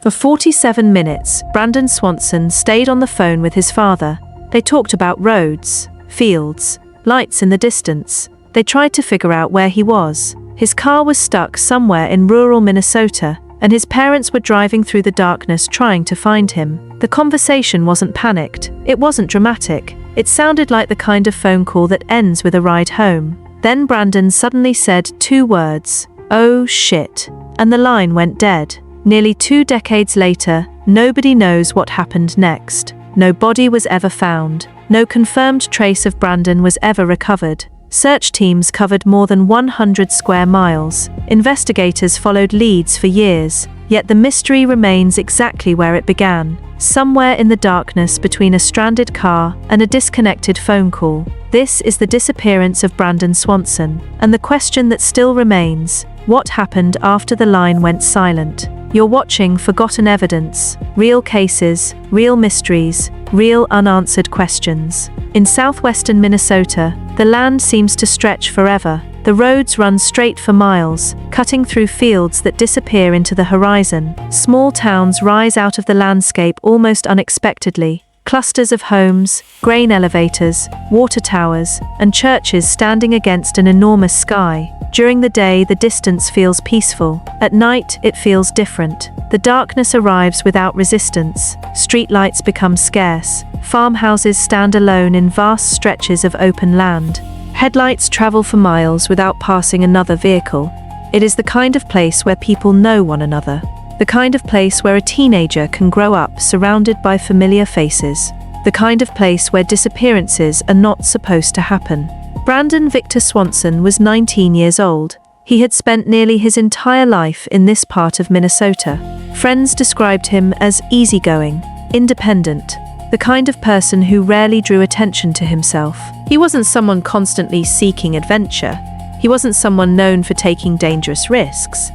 For 47 minutes, Brandon Swanson stayed on the phone with his father. They talked about roads, fields, lights in the distance. They tried to figure out where he was. His car was stuck somewhere in rural Minnesota, and his parents were driving through the darkness trying to find him. The conversation wasn't panicked. It wasn't dramatic. It sounded like the kind of phone call that ends with a ride home. Then Brandon suddenly said 2 words, "Oh shit," and the line went dead. Nearly 2 decades later, nobody knows what happened next. No body was ever found. No confirmed trace of Brandon was ever recovered. Search teams covered more than 100 square miles. Investigators followed leads for years, yet the mystery remains exactly where it began, somewhere in the darkness between a stranded car and a disconnected phone call. This is the disappearance of Brandon Swanson, and the question that still remains: what happened after the line went silent? You're watching Forgotten Evidence, real cases, real mysteries, real unanswered questions. In southwestern Minnesota, the land seems to stretch forever. The roads run straight for miles, cutting through fields that disappear into the horizon. Small towns rise out of the landscape almost unexpectedly. Clusters of homes, grain elevators, water towers, and churches standing against an enormous sky. During the day, the distance feels peaceful. At night, it feels different. The darkness arrives without resistance. Streetlights become scarce. Farmhouses stand alone in vast stretches of open land. Headlights travel for miles without passing another vehicle. It is the kind of place where people know one another. The kind of place where a teenager can grow up surrounded by familiar faces. The kind of place where disappearances are not supposed to happen. Brandon Victor Swanson was 19 years old. He had spent nearly his entire life in this part of Minnesota. Friends described him as easygoing, independent, the kind of person who rarely drew attention to himself. He wasn't someone constantly seeking adventure. He wasn't someone known for taking dangerous risks.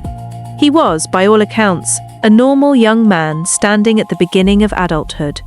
He was, by all accounts, a normal young man standing at the beginning of adulthood.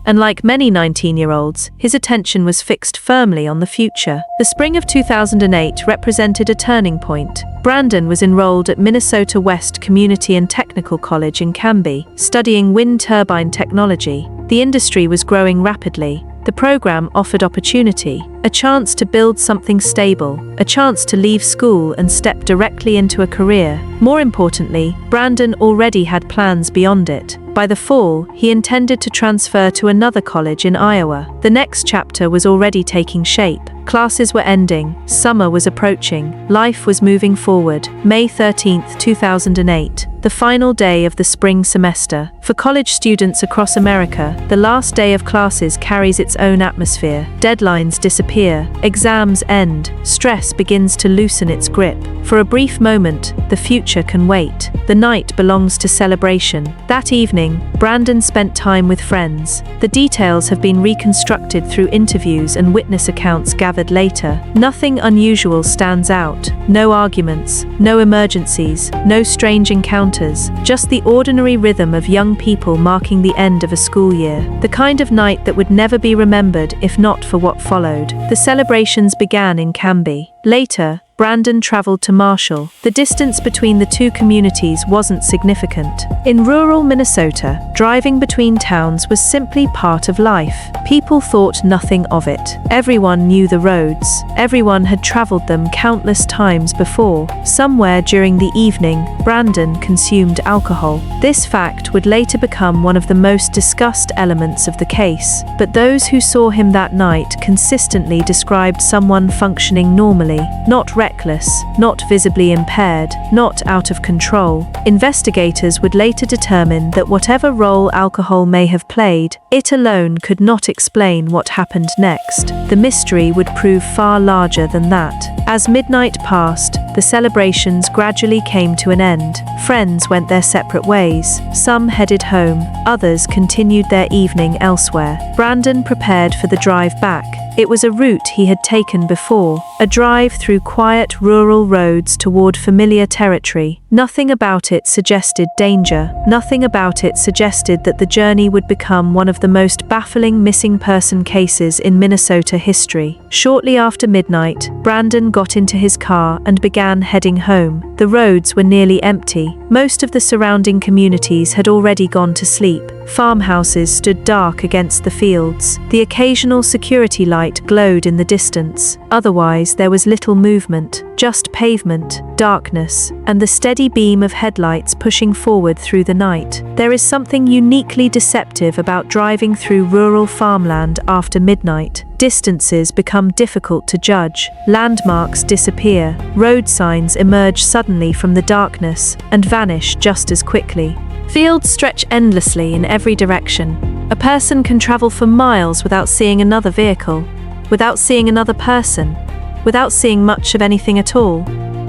And like many 19-year-olds, his attention was fixed firmly on the future. The spring of 2008 represented a turning point. Brandon was enrolled at Minnesota West Community and Technical College in Canby, studying wind turbine technology. The industry was growing rapidly. The program offered opportunity, a chance to build something stable, a chance to leave school and step directly into a career. More importantly, Brandon already had plans beyond it. By the fall, he intended to transfer to another college in Iowa. The next chapter was already taking shape. Classes were ending, summer was approaching, life was moving forward. May 13, 2008, the final day of the spring semester. For college students across America, the last day of classes carries its own atmosphere. Deadlines disappear, exams end, stress begins to loosen its grip. For a brief moment, the future can wait. The night belongs to celebration. That evening, Brandon spent time with friends. The details have been reconstructed through interviews and witness accounts gathered later. Nothing unusual stands out. No arguments, no emergencies, no strange encounters, just the ordinary rhythm of young people marking the end of a school year. The kind of night that would never be remembered if not for what followed. The celebrations began in Canby. Later, Brandon traveled to Marshall. The distance between the two communities wasn't significant. In rural Minnesota, driving between towns was simply part of life. People thought nothing of it. Everyone knew the roads. Everyone had traveled them countless times before. Somewhere during the evening, Brandon consumed alcohol. This fact would later become one of the most discussed elements of the case. But those who saw him that night consistently described someone functioning normally, not reckless, not visibly impaired, not out of control. Investigators would later determine that whatever role alcohol may have played, it alone could not explain what happened next. The mystery would prove far larger than that. As midnight passed, the celebrations gradually came to an end. Friends went their separate ways. Some headed home, others continued their evening elsewhere. Brandon prepared for the drive back. It was a route he had taken before, a drive through quiet rural roads toward familiar territory. Nothing about it suggested danger. Nothing about it suggested that the journey would become one of the most baffling missing person cases in Minnesota history. Shortly after midnight, Brandon got into his car and began began heading home. The roads were nearly empty. Most of the surrounding communities had already gone to sleep. Farmhouses stood dark against the fields. The occasional security light glowed in the distance. Otherwise, there was little movement, just pavement, darkness, and the steady beam of headlights pushing forward through the night. There is something uniquely deceptive about driving through rural farmland after midnight. Distances become difficult to judge. Landmarks disappear. Road signs emerge suddenly from the darkness and vanish just as quickly. Fields stretch endlessly in every direction. A person can travel for miles without seeing another vehicle, without seeing another person, without seeing much of anything at all.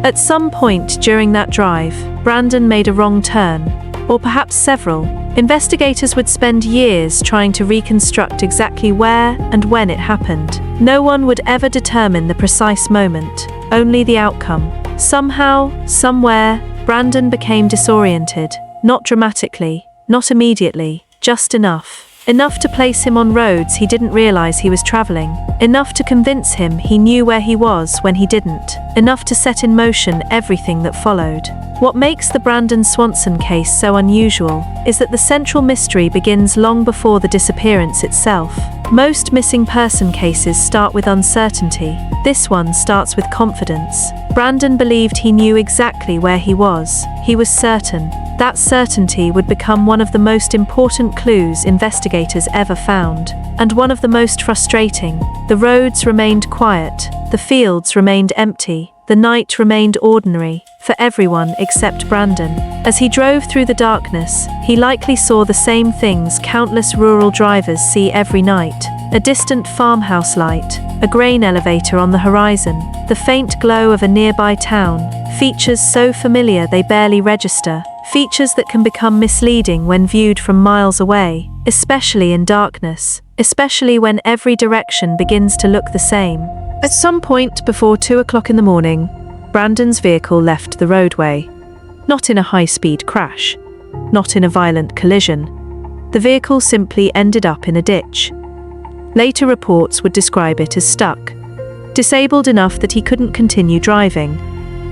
At some point during that drive, Brandon made a wrong turn, or perhaps several. Investigators would spend years trying to reconstruct exactly where and when it happened. No one would ever determine the precise moment, only the outcome. Somehow, somewhere, Brandon became disoriented. Not dramatically, not immediately, just enough. Enough to place him on roads he didn't realize he was traveling. Enough to convince him he knew where he was when he didn't. Enough to set in motion everything that followed. What makes the Brandon Swanson case so unusual is that the central mystery begins long before the disappearance itself. Most missing person cases start with uncertainty. This one starts with confidence. Brandon believed he knew exactly where he was. He was certain. That certainty would become one of the most important clues investigators ever found, and one of the most frustrating. The roads remained quiet, the fields remained empty, the night remained ordinary, for everyone except Brandon. As he drove through the darkness, he likely saw the same things countless rural drivers see every night. A distant farmhouse light, a grain elevator on the horizon, the faint glow of a nearby town, features so familiar they barely register. Features that can become misleading when viewed from miles away, especially in darkness, especially when every direction begins to look the same. At some point before 2 o'clock in the morning, Brandon's vehicle left the roadway. Not in a high-speed crash, not in a violent collision. The vehicle simply ended up in a ditch. Later reports would describe it as stuck, disabled enough that he couldn't continue driving,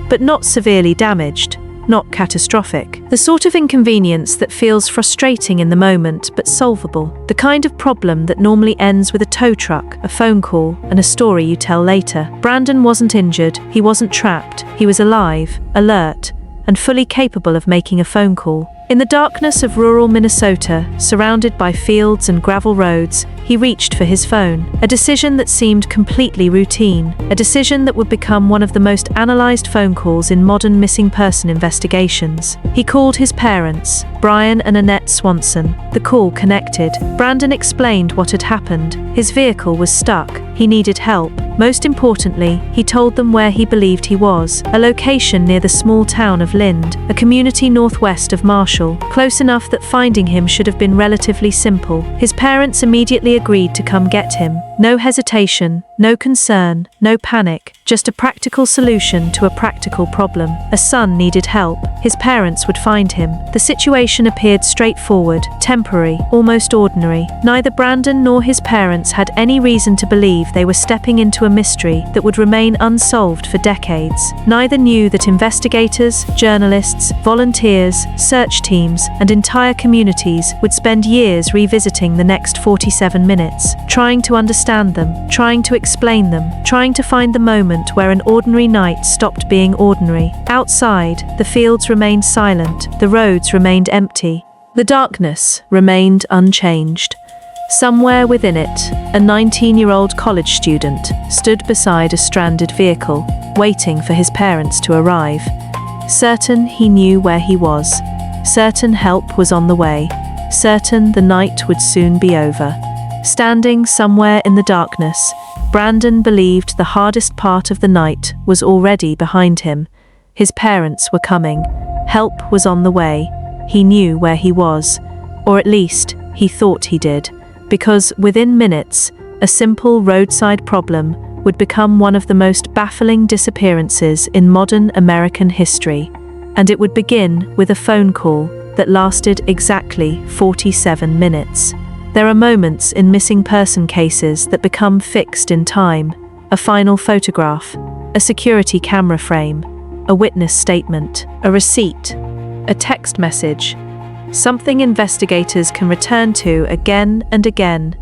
but not severely damaged. Not catastrophic. The sort of inconvenience that feels frustrating in the moment but solvable. The kind of problem that normally ends with a tow truck, a phone call, and a story you tell later. Brandon wasn't injured, he wasn't trapped, he was alive, alert, and fully capable of making a phone call. In the darkness of rural Minnesota, surrounded by fields and gravel roads, he reached for his phone. A decision that seemed completely routine. A decision that would become one of the most analyzed phone calls in modern missing person investigations. He called his parents, Brian and Annette Swanson. The call connected. Brandon explained what had happened. His vehicle was stuck. He needed help. Most importantly, he told them where he believed he was, a location near the small town of Lind, a community northwest of Marshall, close enough that finding him should have been relatively simple. His parents immediately agreed to come get him. No hesitation, no concern, no panic, just a practical solution to a practical problem. A son needed help. His parents would find him. The situation appeared straightforward, temporary, almost ordinary. Neither Brandon nor his parents had any reason to believe they were stepping into a mystery that would remain unsolved for decades. Neither knew that investigators, journalists, volunteers, search teams, and entire communities would spend years revisiting the next 47 minutes, trying to understand them, trying to explain them, trying to find the moment where an ordinary night stopped being ordinary. Outside, the fields remained silent, the roads remained empty. The darkness remained unchanged. Somewhere within it, a 19-year-old college student stood beside a stranded vehicle, waiting for his parents to arrive. Certain he knew where he was, certain help was on the way, certain the night would soon be over. Standing somewhere in the darkness, Brandon believed the hardest part of the night was already behind him. His parents were coming. Help was on the way. He knew where he was, or at least he thought he did, because within minutes, a simple roadside problem would become one of the most baffling disappearances in modern American history, and it would begin with a phone call that lasted exactly 47 minutes. There are moments in missing person cases that become fixed in time: a final photograph, a security camera frame, a witness statement, a receipt, a text message. Something investigators can return to again and again.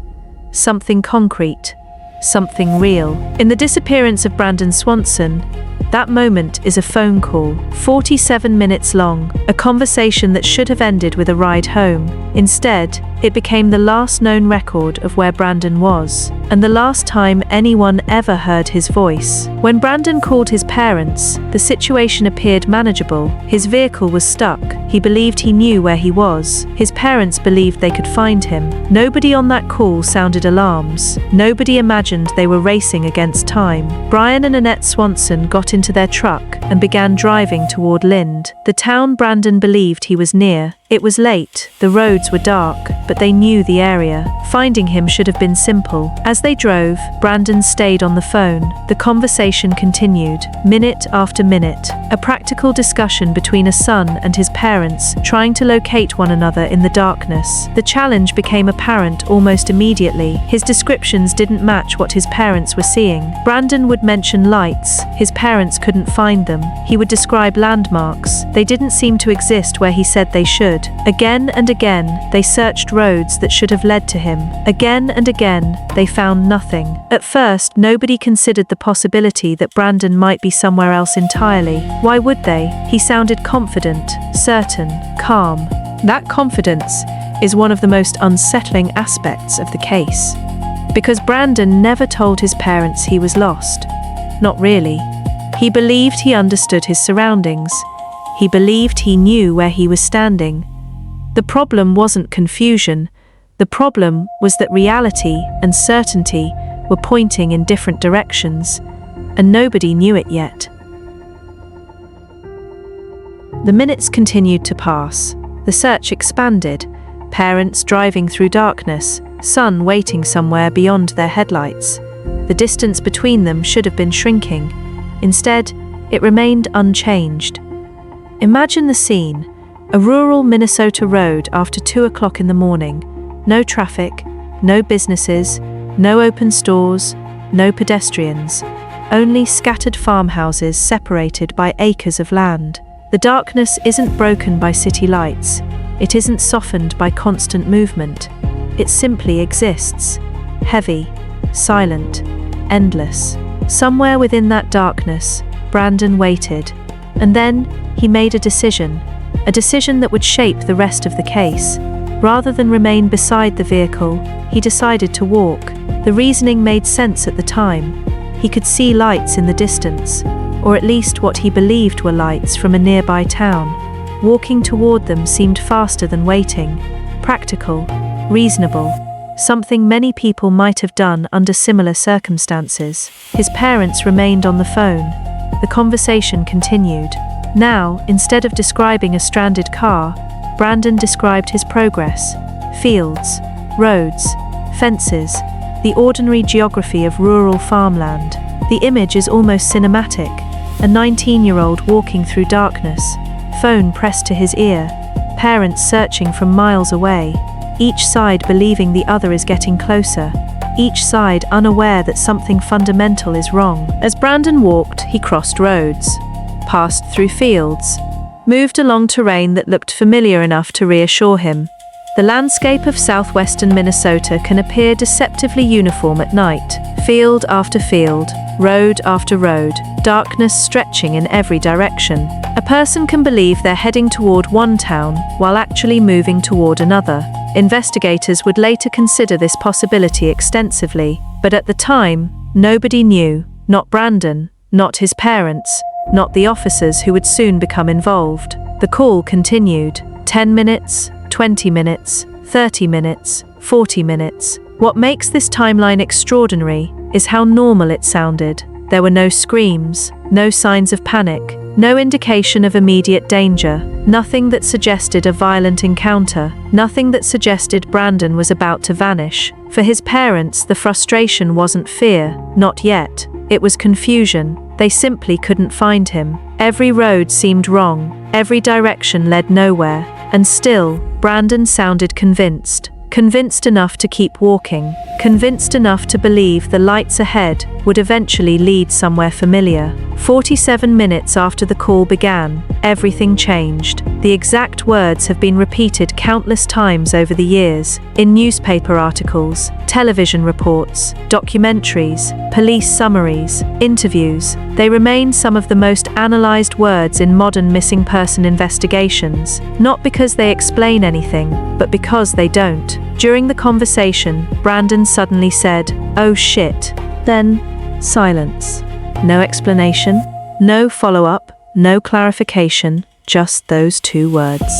Something concrete, something real. In the disappearance of Brandon Swanson, that moment is a phone call, 47 minutes long, a conversation that should have ended with a ride home. Instead, it became the last known record of where Brandon was, and the last time anyone ever heard his voice. When Brandon called his parents, the situation appeared manageable. His vehicle was stuck. He believed he knew where he was. His parents believed they could find him. Nobody on that call sounded alarms. Nobody imagined they were racing against time. Brian and Annette Swanson got into their truck and began driving toward Lind, the town Brandon believed he was near. It was late, the roads were dark, but they knew the area. Finding him should have been simple. As they drove, Brandon stayed on the phone. The conversation continued, minute after minute. A practical discussion between a son and his parents, trying to locate one another in the darkness. The challenge became apparent almost immediately. His descriptions didn't match what his parents were seeing. Brandon would mention lights. His parents couldn't find them. He would describe landmarks. They didn't seem to exist where he said they should. Again and again, they searched roads that should have led to him. Again and again, they found nothing. At first, nobody considered the possibility that Brandon might be somewhere else entirely. Why would they? He sounded confident, certain, calm. That confidence is one of the most unsettling aspects of the case. Because Brandon never told his parents he was lost. Not really. He believed he understood his surroundings. He believed he knew where he was standing. The problem wasn't confusion. The problem was that reality and certainty were pointing in different directions, and nobody knew it yet. The minutes continued to pass. The search expanded. Parents driving through darkness, son waiting somewhere beyond their headlights. The distance between them should have been shrinking. Instead, it remained unchanged. Imagine the scene, a rural Minnesota road after 2 o'clock in the morning. No traffic, no businesses, no open stores, no pedestrians, only scattered farmhouses separated by acres of land. The darkness isn't broken by city lights. It isn't softened by constant movement. It simply exists, heavy, silent, endless. Somewhere within that darkness, Brandon waited. And then, he made a decision that would shape the rest of the case. Rather than remain beside the vehicle, he decided to walk. The reasoning made sense at the time. He could see lights in the distance, or at least what he believed were lights from a nearby town. Walking toward them seemed faster than waiting. Practical, reasonable, something many people might have done under similar circumstances. His parents remained on the phone. The conversation continued. Now, instead of describing a stranded car, Brandon described his progress. Fields, roads, fences, the ordinary geography of rural farmland. The image is almost cinematic. A 19-year-old walking through darkness, phone pressed to his ear, parents searching from miles away, each side believing the other is getting closer, each side unaware that something fundamental is wrong. As Brandon walked, he crossed roads, passed through fields, moved along terrain that looked familiar enough to reassure him. The landscape of southwestern Minnesota can appear deceptively uniform at night. Field after field, road after road, darkness stretching in every direction. A person can believe they're heading toward one town while actually moving toward another. Investigators would later consider this possibility extensively, but at the time, nobody knew, not Brandon, not his parents, not the officers who would soon become involved. The call continued. 10 minutes, 20 minutes, 30 minutes, 40 minutes. What makes this timeline extraordinary is how normal it sounded. There were no screams, no signs of panic, no indication of immediate danger, nothing that suggested a violent encounter, nothing that suggested Brandon was about to vanish. For his parents, the frustration wasn't fear, not yet. It was confusion. They simply couldn't find him. Every road seemed wrong, every direction led nowhere, and still, Brandon sounded convinced convinced enough to keep walking, convinced enough to believe the lights ahead would eventually lead somewhere familiar. 47 minutes after the call began, everything changed. The exact words have been repeated countless times over the years, in newspaper articles, television reports, documentaries, police summaries, interviews. They remain some of the most analyzed words in modern missing person investigations, not because they explain anything, but because they don't. During the conversation, Brandon suddenly said, "Oh shit." Then, silence. No explanation, no follow-up, no clarification, just those two words.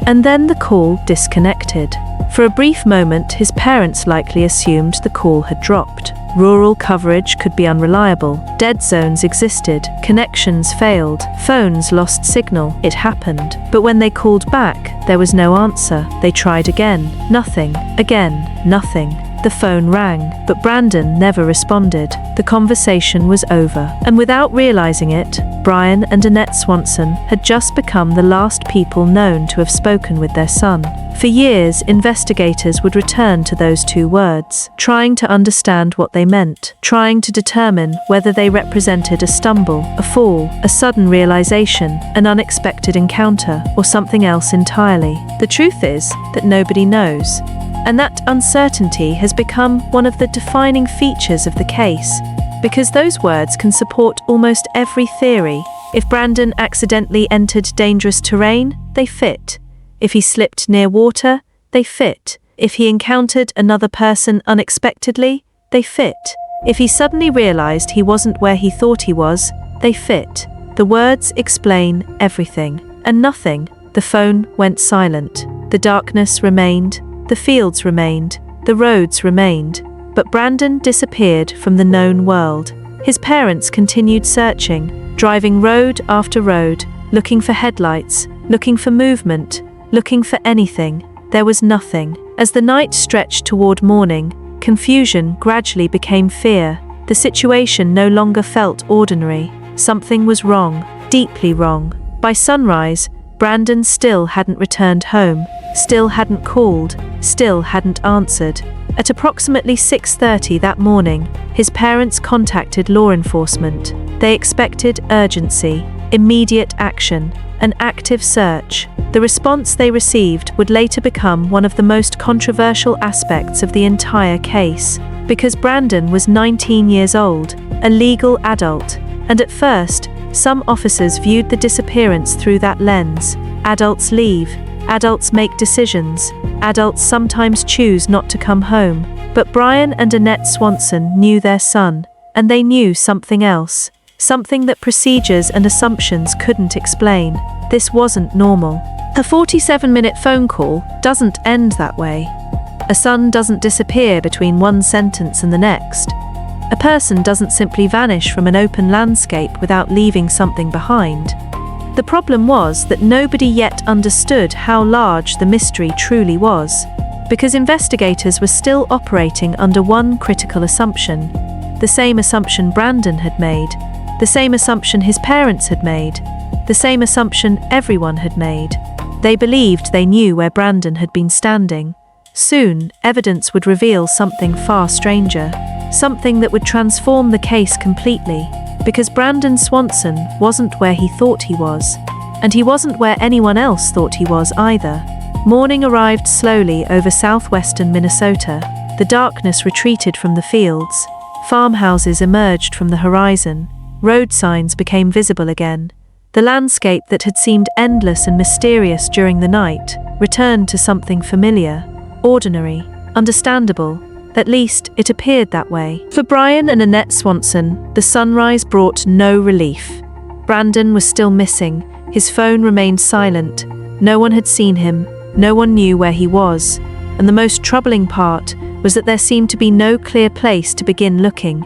And then the call disconnected. For a brief moment, his parents likely assumed the call had dropped. Rural coverage could be unreliable. Dead zones existed. Connections failed. Phones lost signal. It happened. But when they called back, there was no answer. They tried again. Nothing. Again. Nothing. The phone rang, but Brandon never responded. The conversation was over. And without realizing it, Brian and Annette Swanson had just become the last people known to have spoken with their son. For years, investigators would return to those two words, trying to understand what they meant, trying to determine whether they represented a stumble, a fall, a sudden realization, an unexpected encounter, or something else entirely. The truth is that nobody knows. And that uncertainty has become one of the defining features of the case, because those words can support almost every theory. If Brandon accidentally entered dangerous terrain, they fit. If he slipped near water, they fit. If he encountered another person unexpectedly, they fit. If he suddenly realized he wasn't where he thought he was, they fit. The words explain everything. And nothing. The phone went silent. The darkness remained. The fields remained, the roads remained, but Brandon disappeared from the known world. His parents continued searching, driving road after road, looking for headlights, looking for movement, looking for anything. There was nothing. As the night stretched toward morning, confusion gradually became fear. The situation no longer felt ordinary. Something was wrong, deeply wrong. By sunrise, Brandon still hadn't returned home. Still hadn't called, still hadn't answered. At approximately 6:30 that morning, his parents contacted law enforcement. They expected urgency, immediate action, an active search. The response they received would later become one of the most controversial aspects of the entire case, because Brandon was 19 years old, a legal adult, and at first, some officers viewed the disappearance through that lens. Adults leave. Adults make decisions. Adults sometimes choose not to come home. But Brian and Annette Swanson knew their son, and they knew something else. Something that procedures and assumptions couldn't explain. This wasn't normal. A 47-minute phone call doesn't end that way. A son doesn't disappear between one sentence and the next. A person doesn't simply vanish from an open landscape without leaving something behind. The problem was that nobody yet understood how large the mystery truly was, because investigators were still operating under one critical assumption, the same assumption Brandon had made, the same assumption his parents had made, the same assumption everyone had made. They believed they knew where Brandon had been standing. Soon, evidence would reveal something far stranger, something that would transform the case completely. Because Brandon Swanson wasn't where he thought he was, and he wasn't where anyone else thought he was either. Morning arrived slowly over southwestern Minnesota. The darkness retreated from the fields. Farmhouses emerged from the horizon. Road signs became visible again. The landscape that had seemed endless and mysterious during the night returned to something familiar, ordinary, understandable. At least, it appeared that way. For Brian and Annette Swanson, the sunrise brought no relief. Brandon was still missing. His phone remained silent. No one had seen him. No one knew where he was. And the most troubling part was that there seemed to be no clear place to begin looking.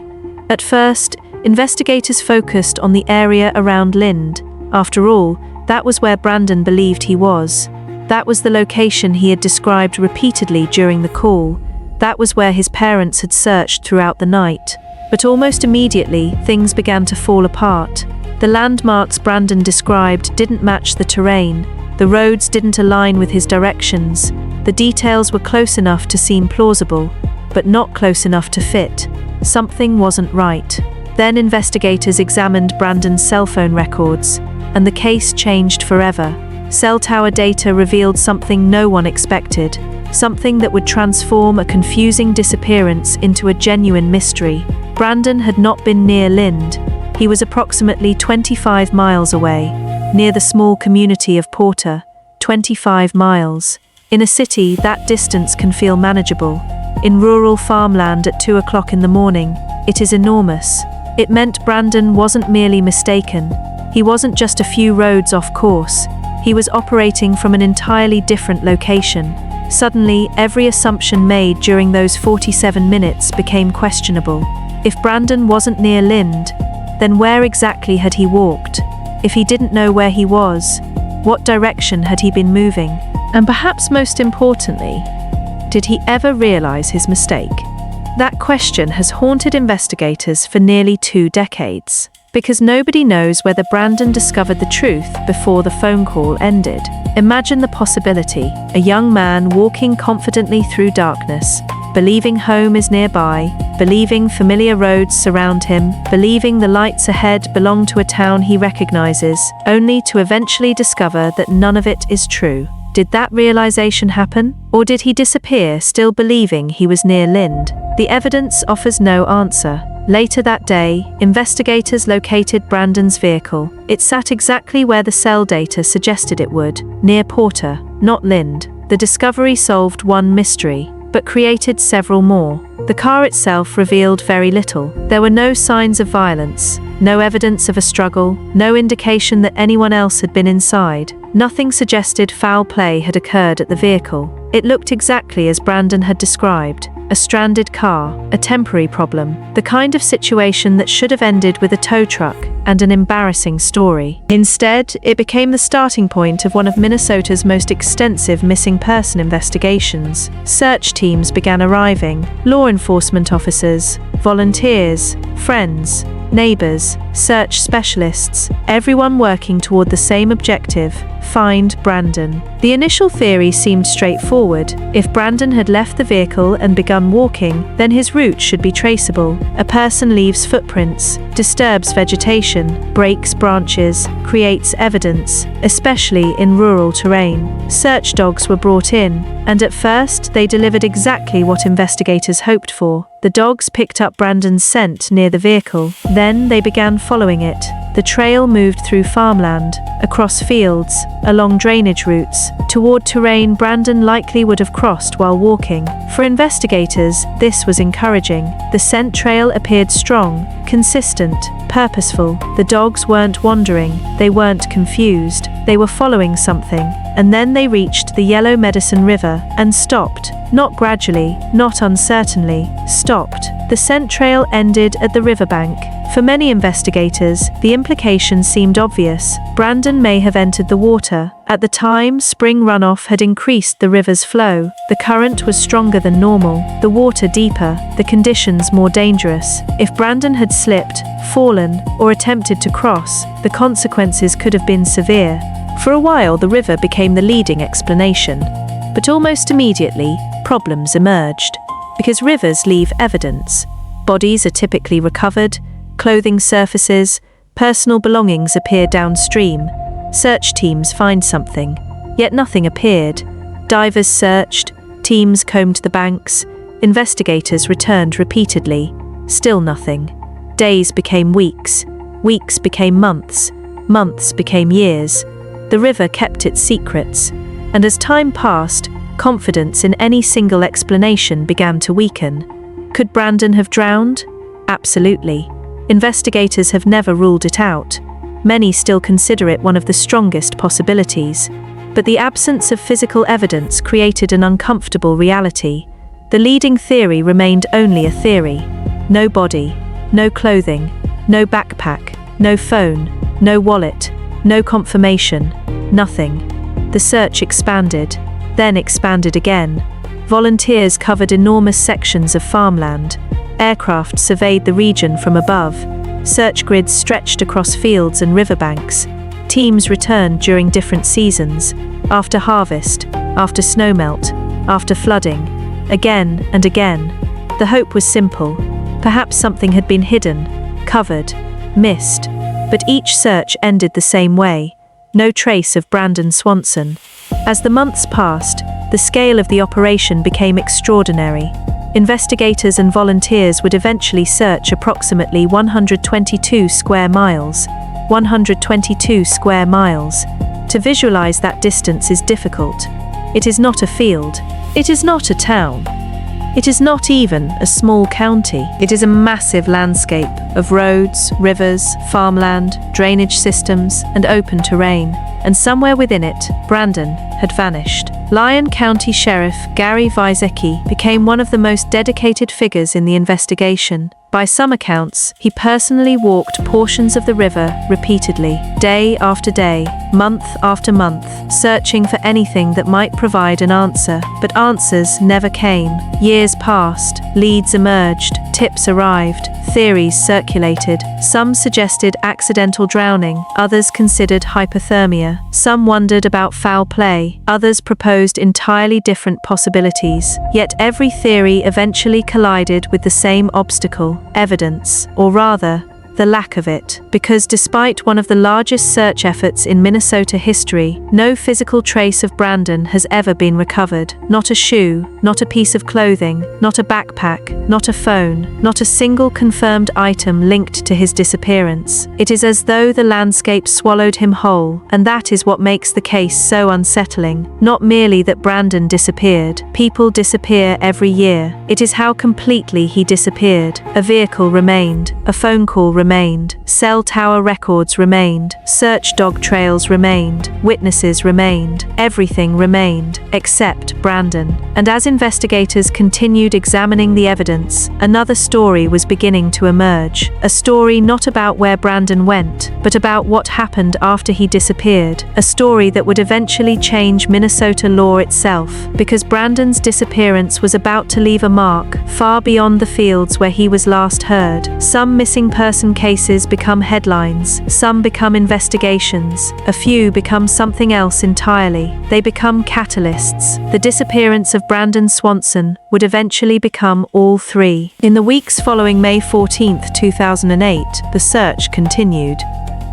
At first, investigators focused on the area around Lind. After all, that was where Brandon believed he was. That was the location he had described repeatedly during the call. That was where his parents had searched throughout the night. But almost immediately, things began to fall apart. The landmarks Brandon described didn't match the terrain. The roads didn't align with his directions. The details were close enough to seem plausible, but not close enough to fit. Something wasn't right. Then investigators examined Brandon's cell phone records, and the case changed forever. Cell tower data revealed something no one expected, something that would transform a confusing disappearance into a genuine mystery. Brandon had not been near Lind. He was approximately 25 miles away, near the small community of Porter. 25 miles. In a city, that distance can feel manageable. In rural farmland at 2 o'clock in the morning, it is enormous. It meant Brandon wasn't merely mistaken. He wasn't just a few roads off course. He was operating from an entirely different location. Suddenly, every assumption made during those 47 minutes became questionable. If Brandon wasn't near Lind, then where exactly had he walked? If he didn't know where he was, what direction had he been moving? And perhaps most importantly, did he ever realize his mistake? That question has haunted investigators for nearly 2 decades. Because nobody knows whether Brandon discovered the truth before the phone call ended. Imagine the possibility: a young man walking confidently through darkness, believing home is nearby, believing familiar roads surround him, believing the lights ahead belong to a town he recognizes, only to eventually discover that none of it is true. Did that realization happen? Or did he disappear still believing he was near Lind? The evidence offers no answer. Later that day, investigators located Brandon's vehicle. It sat exactly where the cell data suggested it would, near Porter, not Lind. The discovery solved one mystery, but created several more. The car itself revealed very little. There were no signs of violence, no evidence of a struggle, no indication that anyone else had been inside. Nothing suggested foul play had occurred at the vehicle. It looked exactly as Brandon had described: a stranded car, a temporary problem, the kind of situation that should have ended with a tow truck and an embarrassing story. Instead, it became the starting point of one of Minnesota's most extensive missing person investigations. Search teams began arriving, law enforcement officers, volunteers, friends, neighbors, search specialists, everyone working toward the same objective: find Brandon. The initial theory seemed straightforward. If Brandon had left the vehicle and begun walking, then his route should be traceable. A person leaves footprints, disturbs vegetation, breaks branches, creates evidence, especially in rural terrain. Search dogs were brought in, and at first they delivered exactly what investigators hoped for. The dogs picked up Brandon's scent near the vehicle. Then they began following it. The trail moved through farmland, across fields, along drainage routes, toward terrain Brandon likely would have crossed while walking. For investigators, this was encouraging. The scent trail appeared strong, consistent, purposeful. The dogs weren't wandering, they weren't confused, they were following something. And then they reached the Yellow Medicine River and stopped. Not gradually, not uncertainly, stopped. The scent trail ended at the riverbank. For many investigators, the implication seemed obvious. Brandon may have entered the water. At the time, spring runoff had increased the river's flow. The current was stronger than normal, the water deeper, the conditions more dangerous. If Brandon had slipped, fallen, or attempted to cross, the consequences could have been severe. For a while, the river became the leading explanation. But almost immediately, problems emerged. Because rivers leave evidence. Bodies are typically recovered, clothing surfaces, personal belongings appear downstream. Search teams find something, yet nothing appeared. Divers searched, teams combed the banks, investigators returned repeatedly. Still nothing. Days became weeks, weeks became months, months became years. The river kept its secrets, and as time passed, confidence in any single explanation began to weaken. Could Brandon have drowned? Absolutely. Investigators have never ruled it out. Many still consider it one of the strongest possibilities. But the absence of physical evidence created an uncomfortable reality. The leading theory remained only a theory. No body, no clothing, no backpack, no phone, no wallet, no confirmation, nothing. The search expanded, then expanded again. Volunteers covered enormous sections of farmland. Aircraft surveyed the region from above. Search grids stretched across fields and riverbanks. Teams returned during different seasons, after harvest, after snowmelt, after flooding, again and again. The hope was simple. Perhaps something had been hidden, covered, missed. But each search ended the same way. No trace of Brandon Swanson. As the months passed, the scale of the operation became extraordinary. Investigators and volunteers would eventually search approximately 122 square miles. 122 square miles. To visualize that distance is difficult. It is not a field. It is not a town. It is not even a small county. It is a massive landscape of roads, rivers, farmland, drainage systems, and open terrain. And somewhere within it, Brandon had vanished. Lyon County Sheriff Gary Wyzecki became one of the most dedicated figures in the investigation. By some accounts, he personally walked portions of the river repeatedly, day after day, month after month, searching for anything that might provide an answer. But answers never came. Years passed, leads emerged, tips arrived, theories circulated. Some suggested accidental drowning, others considered hypothermia. Some wondered about foul play, others proposed entirely different possibilities. Yet every theory eventually collided with the same obstacle: evidence, or rather, the lack of it. Because despite one of the largest search efforts in Minnesota history, no physical trace of Brandon has ever been recovered. Not a shoe, not a piece of clothing, not a backpack, not a phone, not a single confirmed item linked to his disappearance. It is as though the landscape swallowed him whole, and that is what makes the case so unsettling. Not merely that Brandon disappeared. People disappear every year. It is how completely he disappeared. A vehicle remained, a phone call remained, cell tower records remained, search dog trails remained, witnesses remained, everything remained, except Brandon. And as investigators continued examining the evidence, another story was beginning to emerge. A story not about where Brandon went, but about what happened after he disappeared. A story that would eventually change Minnesota law itself, because Brandon's disappearance was about to leave a mark far beyond the fields where he was last heard. Some missing person cases become headlines, some become investigations, a few become something else entirely. They become catalysts. The disappearance of Brandon Swanson would eventually become all three. In the weeks following May 14, 2008, the search continued.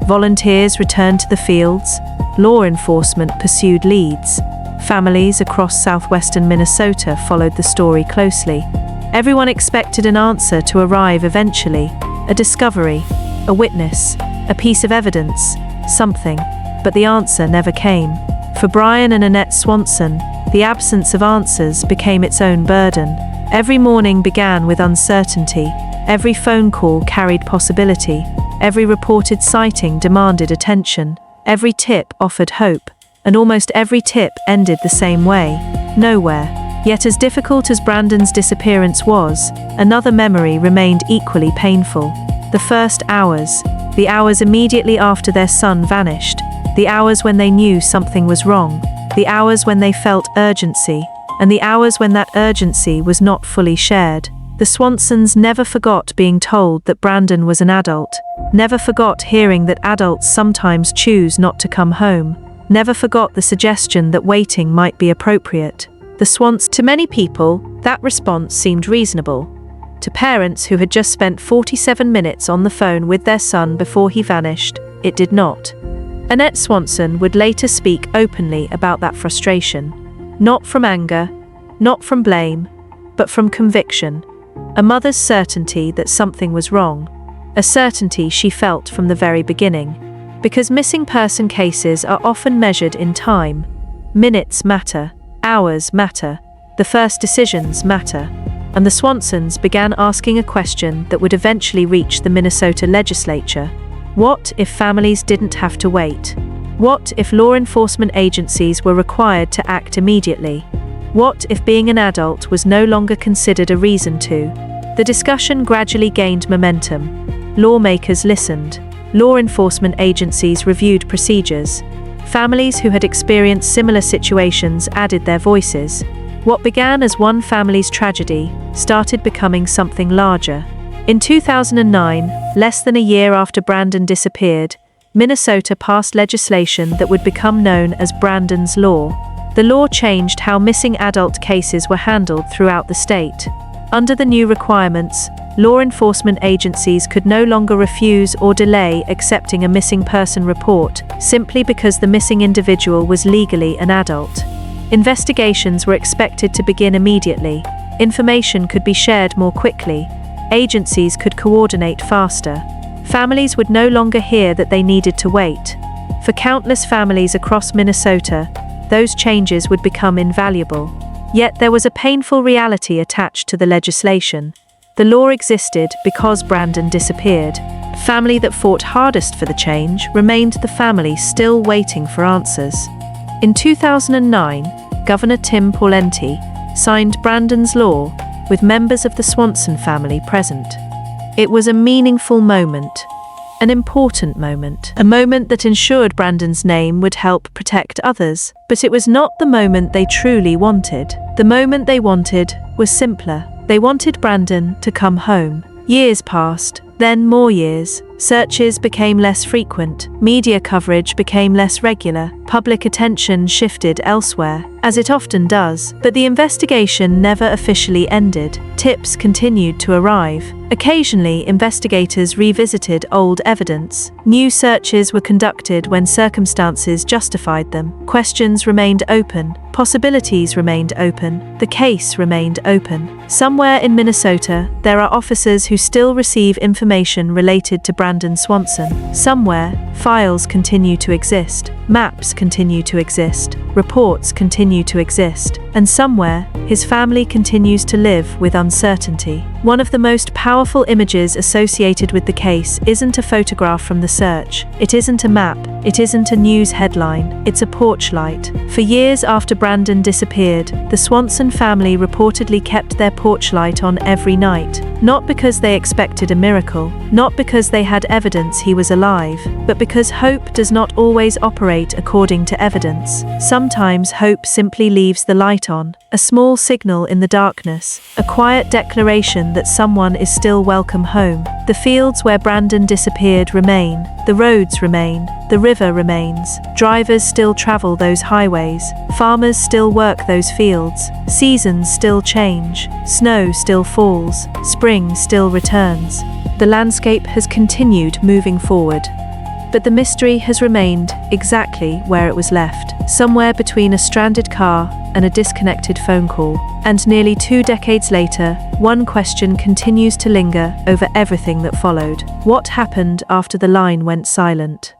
Volunteers returned to the fields, law enforcement pursued leads. Families across southwestern Minnesota followed the story closely. Everyone expected an answer to arrive eventually. A discovery, a witness, a piece of evidence, something. But the answer never came. For Brian and Annette Swanson, the absence of answers became its own burden. Every morning began with uncertainty. Every phone call carried possibility. Every reported sighting demanded attention. Every tip offered hope. And almost every tip ended the same way: nowhere. Yet as difficult as Brandon's disappearance was, another memory remained equally painful. The first hours, the hours immediately after their son vanished, the hours when they knew something was wrong, the hours when they felt urgency, and the hours when that urgency was not fully shared. The Swansons never forgot being told that Brandon was an adult, never forgot hearing that adults sometimes choose not to come home, never forgot the suggestion that waiting might be appropriate. To many people, that response seemed reasonable. To parents who had just spent 47 minutes on the phone with their son before he vanished, it did not. Annette Swanson would later speak openly about that frustration. Not from anger, not from blame, but from conviction. A mother's certainty that something was wrong. A certainty she felt from the very beginning. Because missing person cases are often measured in time. Minutes matter. Hours matter. The first decisions matter. And the Swansons began asking a question that would eventually reach the Minnesota legislature. What if families didn't have to wait? What if law enforcement agencies were required to act immediately? What if being an adult was no longer considered a reason to? The discussion gradually gained momentum. Lawmakers listened. Law enforcement agencies reviewed procedures. Families who had experienced similar situations added their voices. What began as one family's tragedy started becoming something larger. In 2009, less than a year after Brandon disappeared, Minnesota passed legislation that would become known as Brandon's Law. The law changed how missing adult cases were handled throughout the state. Under the new requirements, law enforcement agencies could no longer refuse or delay accepting a missing person report simply because the missing individual was legally an adult. Investigations were expected to begin immediately. Information could be shared more quickly. Agencies could coordinate faster. Families would no longer hear that they needed to wait. For countless families across Minnesota, those changes would become invaluable. Yet there was a painful reality attached to the legislation. The law existed because Brandon disappeared. The family that fought hardest for the change remained the family still waiting for answers. In 2009, Governor Tim Pawlenty signed Brandon's Law, with members of the Swanson family present. It was a meaningful moment, an important moment, a moment that ensured Brandon's name would help protect others. But it was not the moment they truly wanted. The moment they wanted was simpler. They wanted Brandon to come home. Years passed, then more years. Searches became less frequent, media coverage became less regular, public attention shifted elsewhere, as it often does, but the investigation never officially ended. Tips continued to arrive. Occasionally, investigators revisited old evidence. New searches were conducted when circumstances justified them. Questions remained open. Possibilities remained open. The case remained open. Somewhere in Minnesota, there are officers who still receive information related to Brandon Swanson. Somewhere, files continue to exist. Maps continue to exist. Reports continue to exist. And somewhere, his family continues to live with uncertainty. One of the most powerful images associated with the case isn't a photograph from the search. It isn't a map. It isn't a news headline. It's a porch light. For years after Brandon disappeared, the Swanson family reportedly kept their porch light on every night. Not because they expected a miracle, not because they had evidence he was alive, but because hope does not always operate according to evidence. Sometimes hope simply leaves the light on, a small signal in the darkness, a quiet declaration that someone is still welcome home. The fields where Brandon disappeared remain, the roads remain, the river remains, drivers still travel those highways, farmers still work those fields, seasons still change, snow still falls, spring still returns. The landscape has continued moving forward. But the mystery has remained exactly where it was left, somewhere between a stranded car and a disconnected phone call. And nearly 2 decades later, one question continues to linger over everything that followed. What happened after the line went silent?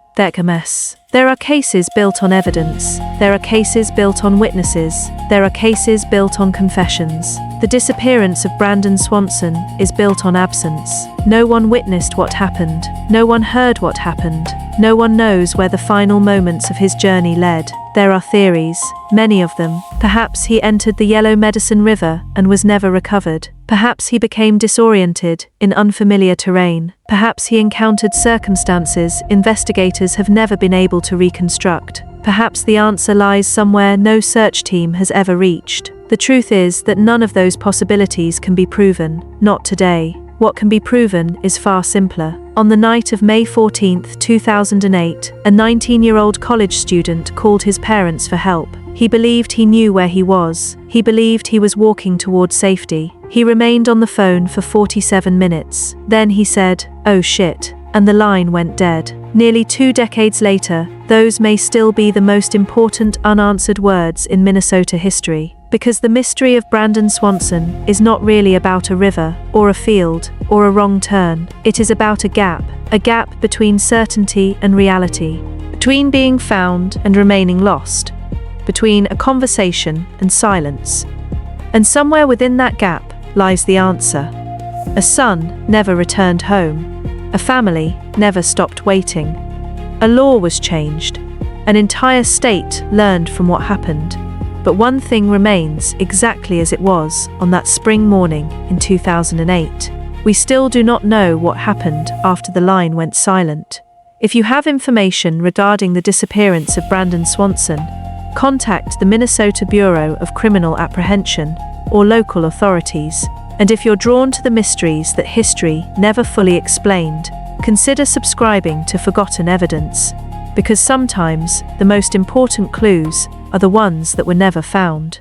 There are cases built on evidence. There are cases built on witnesses. There are cases built on confessions. The disappearance of Brandon Swanson is built on absence. No one witnessed what happened. No one heard what happened. No one knows where the final moments of his journey led. There are theories, many of them. Perhaps he entered the Yellow Medicine River and was never recovered. Perhaps he became disoriented in unfamiliar terrain. Perhaps he encountered circumstances investigators have never been able to reconstruct. Perhaps the answer lies somewhere no search team has ever reached. The truth is that none of those possibilities can be proven, not today. What can be proven is far simpler. On the night of May 14, 2008, a 19-year-old college student called his parents for help. He believed he knew where he was. He believed he was walking toward safety. He remained on the phone for 47 minutes. Then he said, "Oh shit," and the line went dead. Nearly 2 decades later, those may still be the most important unanswered words in Minnesota history. Because the mystery of Brandon Swanson is not really about a river, or a field, or a wrong turn. It is about a gap between certainty and reality, between being found and remaining lost, between a conversation and silence. And somewhere within that gap lies the answer. A son never returned home. A family never stopped waiting. A law was changed. An entire state learned from what happened. But one thing remains exactly as it was on that spring morning in 2008. We still do not know what happened after the line went silent. If you have information regarding the disappearance of Brandon Swanson, contact the Minnesota Bureau of Criminal Apprehension or local authorities. And if you're drawn to the mysteries that history never fully explained, consider subscribing to Forgotten Evidence, because sometimes the most important clues are the ones that were never found.